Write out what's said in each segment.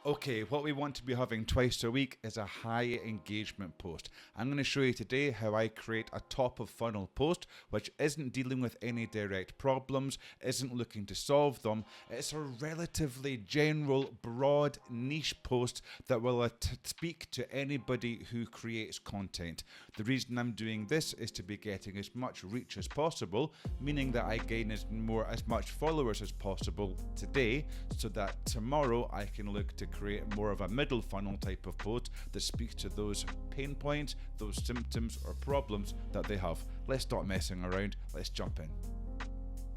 Okay, what we want to be having twice a week is a high engagement post. I'm going to show you today how I create a top of funnel post which isn't dealing with any direct problems, isn't looking to solve them. It's a relatively general, broad, niche post that will speak to anybody who creates content. The reason I'm doing this is to be getting as much reach as possible, meaning that I gain as much followers as possible today, so that tomorrow I can look to create more of a middle funnel type of post that speaks to those pain points, those symptoms or problems that they have. Let's stop messing around, let's jump in.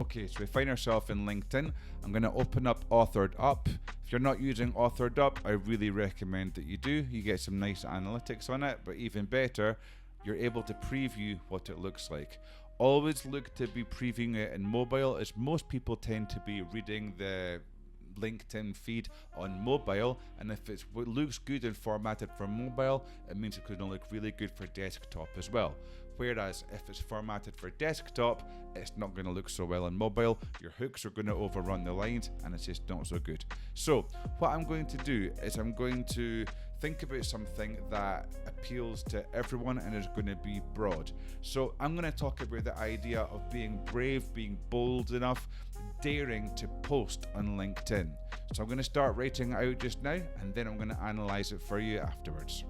Okay, so we find ourselves in LinkedIn. I'm going to open up Authored Up. If you're not using Authored Up, I really recommend that you do. You get some nice analytics on it, but even better, you're able to preview what it looks like. Always look to be previewing it in mobile, as most people tend to be reading the LinkedIn feed on mobile, and if it looks good and formatted for mobile, it means it's going to look really good for desktop as well. Whereas if it's formatted for desktop, it's not going to look so well on mobile. Your hooks are going to overrun the lines and it's just not so good. So what I'm going to do is I'm going to think about something that appeals to everyone and is going to be broad. So I'm going to talk about the idea of being brave, being bold enough, daring to post on LinkedIn. So I'm going to start writing it out just now, and then I'm going to analyze it for you afterwards.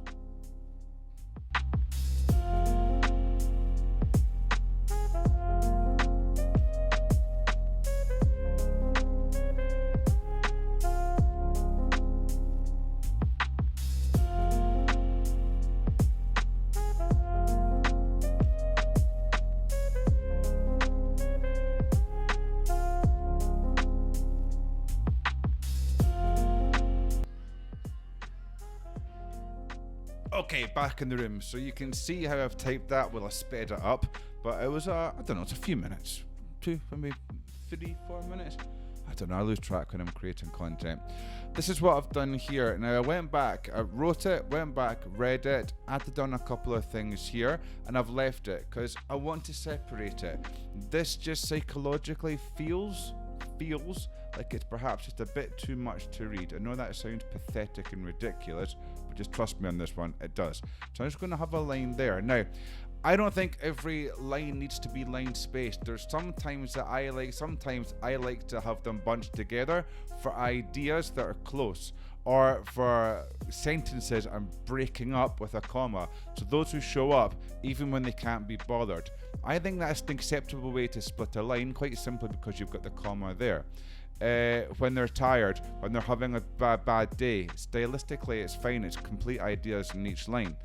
Okay, back in the room. So you can see how I've typed that. Well, I sped it up, but it was I don't know, it's a few minutes. 2, maybe 3, 4 minutes. I don't know, I lose track when I'm creating content. This is what I've done here. Now I went back, I wrote it, went back, read it, added on a couple of things here, and I've left it because I want to separate it. This just psychologically feels like it's perhaps just a bit too much to read. I know that sounds pathetic and ridiculous, but just trust me on this one, it does. So I'm just going to have a line there. Now, I don't think every line needs to be line spaced. There's sometimes that sometimes I like to have them bunched together for ideas that are close, or for sentences I'm breaking up with a comma, so those who show up even when they can't be bothered. I think that's an acceptable way to split a line, quite simply because you've got the comma there. When they're tired, when they're having a bad day, stylistically it's fine, it's complete ideas in each line.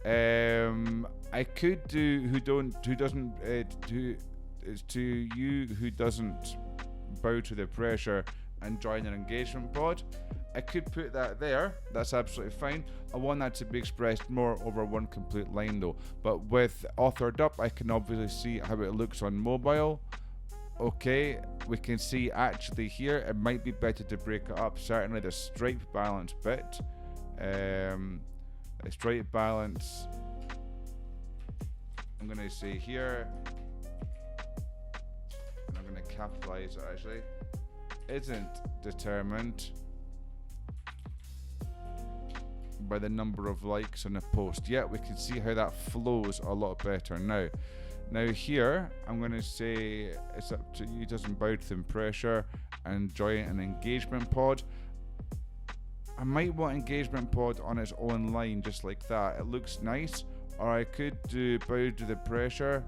I could do who doesn't bow to the pressure and join an engagement pod. I could put that there, that's absolutely fine. I want that to be expressed more over one complete line though. But with Authored Up, I can obviously see how it looks on mobile. Okay, we can see actually here, it might be better to break it up. Certainly the stripe balance bit. A stripe balance, I'm going to say here, and I'm going to capitalize it actually, isn't determined by the number of likes on a post. Yeah, we can see how that flows a lot better now. Now here, I'm going to say it's up to you, doesn't bow to the pressure, and join an engagement pod. I might want engagement pod on its own line, just like that. It looks nice. Or I could do bow to the pressure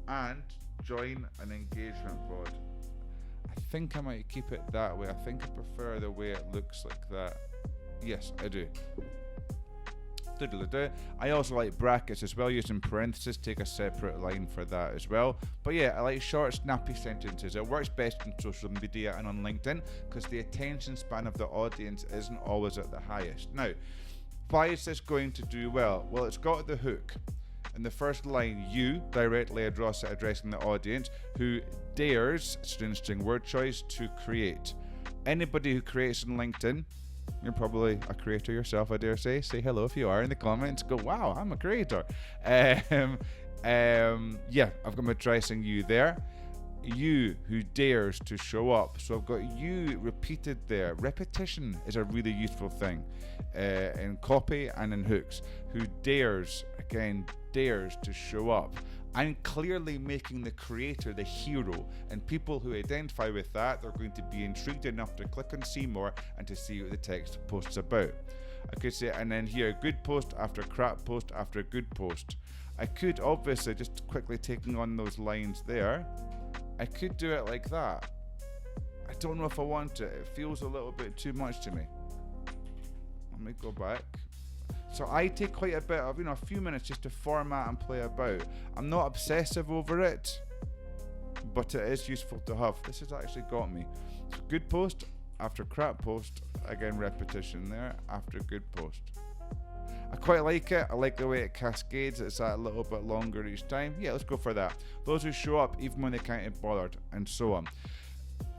and join an engagement pod. I think I might keep it that way. I think I prefer the way it looks like that. Yes, I do. I also like brackets as well, using parentheses, take a separate line for that as well. But yeah, I like short, snappy sentences. It works best on social media and on LinkedIn because the attention span of the audience isn't always at the highest. Now, why is this going to do well? Well, it's got the hook. In the first line, you directly addressing the audience who dares, it's an interesting word choice, to create. Anybody who creates on LinkedIn, you're probably a creator yourself, I dare say. Say hello if you are in the comments. Go, wow, I'm a creator. Yeah, I've got my addressing you there. you who dares to show up. So I've got you repeated there. Repetition is a really useful thing in copy and in hooks. Who dares, again, dares to show up. I'm clearly making the creator the hero, and people who identify with that, they're going to be intrigued enough to click on see more and to see what the text post's about. I could say, and then here, good post after crap post after good post. I could obviously, just quickly taking on those lines there, I could do it like that. I don't know if I want it. It feels a little bit too much to me. Let me go back. So I take quite a bit of, a few minutes just to format and play about. I'm not obsessive over it, but it is useful to have. This has actually got me. So good post after crap post. Again, repetition there after good post. I quite like it. I like the way it cascades. It's a little bit longer each time. Yeah, let's go for that. Those who show up even when they can't be bothered, and so on.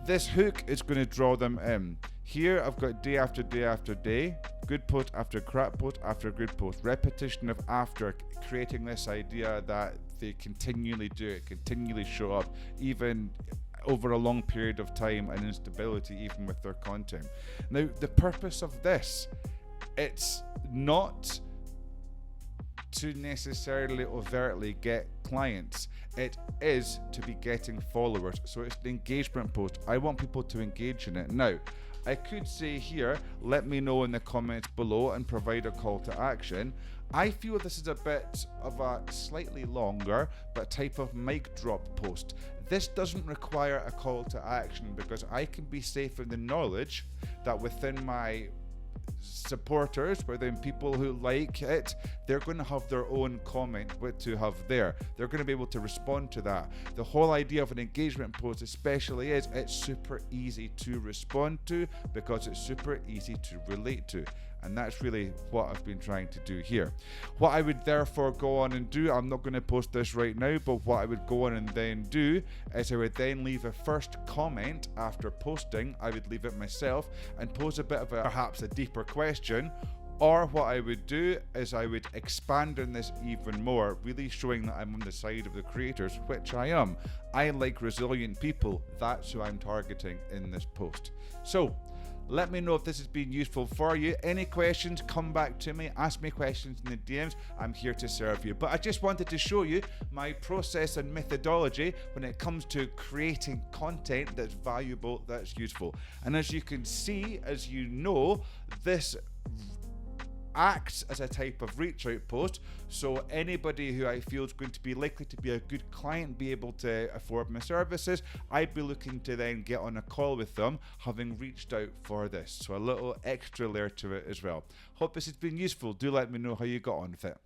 This hook is going to draw them in. Here I've got day after day after day, good post after crap post after good post. Repetition of after, creating this idea that they continually do it, continually show up, even over a long period of time, and instability even with their content. Now, the purpose of this, it's not to necessarily overtly get clients. It is to be getting followers. So it's the engagement post. I want people to engage in it. Now, I could say here, let me know in the comments below and provide a call to action. I feel this is a bit of a slightly longer but type of mic drop post. This doesn't require a call to action because I can be safe in the knowledge that within my supporters, within people who like it, they're going to have their own comment what to have there. They're going to be able to respond to that. The whole idea of an engagement post especially is it's super easy to respond to because it's super easy to relate to. And that's really what I've been trying to do here. What I would therefore go on and do, I'm not going to post this right now, but what I would go on and then do is I would then leave a first comment after posting. I would leave it myself and pose a bit of perhaps a deeper question. Or what I would do is I would expand on this even more, really showing that I'm on the side of the creators, which I am. I like resilient people. That's who I'm targeting in this post. So, let me know if this has been useful for you. Any questions, come back to me. Ask me questions in the DMs. I'm here to serve you. But I just wanted to show you my process and methodology when it comes to creating content that's valuable, that's useful. And as you can see, as you know, this acts as a type of reach out post, so anybody who I feel is going to be likely to be a good client, be able to afford my services, I'd be looking to then get on a call with them having reached out for this. So a little extra layer to it as well. Hope this has been useful. Do let me know how you got on with it.